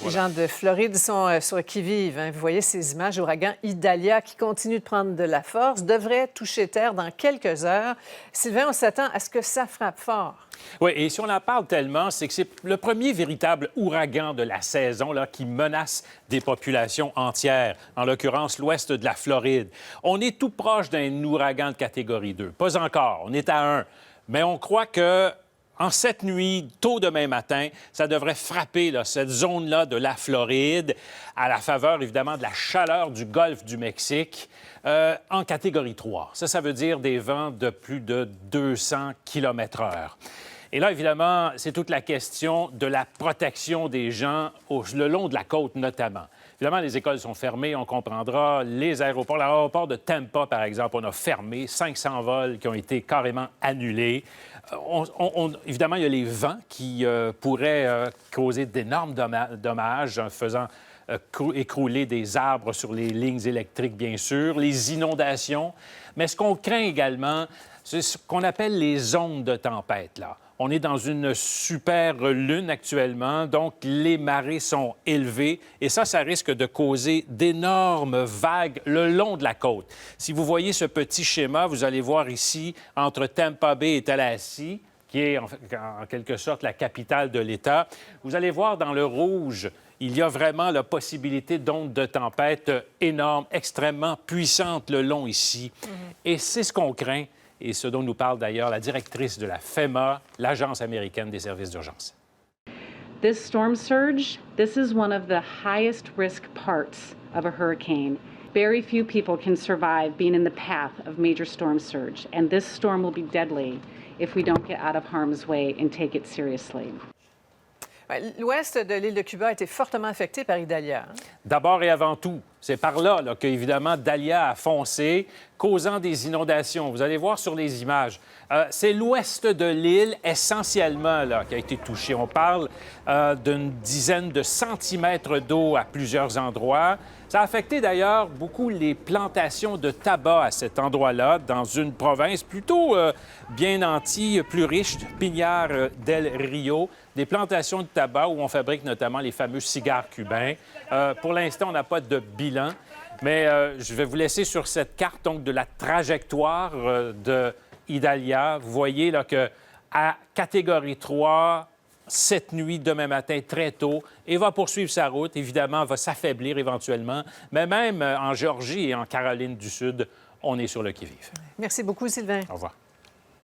Les gens de Floride sont sur le qui-vive. Hein. Vous voyez ces images, l'ouragan Idalia qui continue de prendre de la force, devrait toucher terre dans quelques heures. Sylvain, on s'attend à ce que ça frappe fort. Oui, et si on en parle tellement, c'est que c'est le premier véritable ouragan de la saison là, qui menace des populations entières, en l'occurrence l'ouest de la Floride. On est tout proche d'un ouragan de catégorie 2. Pas encore, on est à 1. Mais on croit que en cette nuit, tôt demain matin, ça devrait frapper là, cette zone-là de la Floride, à la faveur, évidemment, de la chaleur du golfe du Mexique, en catégorie 3. Ça veut dire des vents de plus de 200 km/h. Et là, évidemment, c'est toute la question de la protection des gens le long de la côte, notamment. Évidemment, les écoles sont fermées, on comprendra. Les aéroports, l'aéroport de Tampa, par exemple, on a fermé 500 vols qui ont été carrément annulés. Évidemment, il y a les vents qui pourraient causer d'énormes dommages en faisant écrouler des arbres sur les lignes électriques, bien sûr, les inondations. Mais ce qu'on craint également, c'est ce qu'on appelle les ondes de tempête, là. On est dans une super lune actuellement, donc les marées sont élevées et ça risque de causer d'énormes vagues le long de la côte. Si vous voyez ce petit schéma, vous allez voir ici, entre Tampa Bay et Tallahassee, qui est en quelque sorte la capitale de l'État, vous allez voir dans le rouge, il y a vraiment la possibilité d'ondes de tempête énormes, extrêmement puissantes le long ici. Et c'est ce qu'on craint. Et ce dont nous parle d'ailleurs la directrice de la FEMA, l'Agence américaine des services d'urgence. This storm surge, this is one of the highest risk parts of a hurricane. Very few people can survive being in the path of major storm surge, and this storm will be deadly if we don't get out of harm's way and take it seriously. L'ouest de l'île de Cuba a été fortement affecté par Idalia. Hein? D'abord et avant tout, c'est par là, qu'évidemment, Dahlia a foncé, causant des inondations. Vous allez voir sur les images. C'est l'ouest de l'île, essentiellement, là, qui a été touché. On parle d'une dizaine de centimètres d'eau à plusieurs endroits. Ça a affecté d'ailleurs beaucoup les plantations de tabac à cet endroit-là, dans une province plutôt bien nantie, plus riche, Pinar del Rio, des plantations de tabac où on fabrique notamment les fameux cigares cubains. Pour l'instant, on n'a pas de bilan, mais je vais vous laisser sur cette carte donc, de la trajectoire de Idalia. Vous voyez là, que à catégorie 3, cette nuit, demain matin, très tôt, et va poursuivre sa route, évidemment, va s'affaiblir éventuellement. Mais même en Géorgie et en Caroline du Sud, on est sur le qui-vive. Merci beaucoup, Sylvain. Au revoir.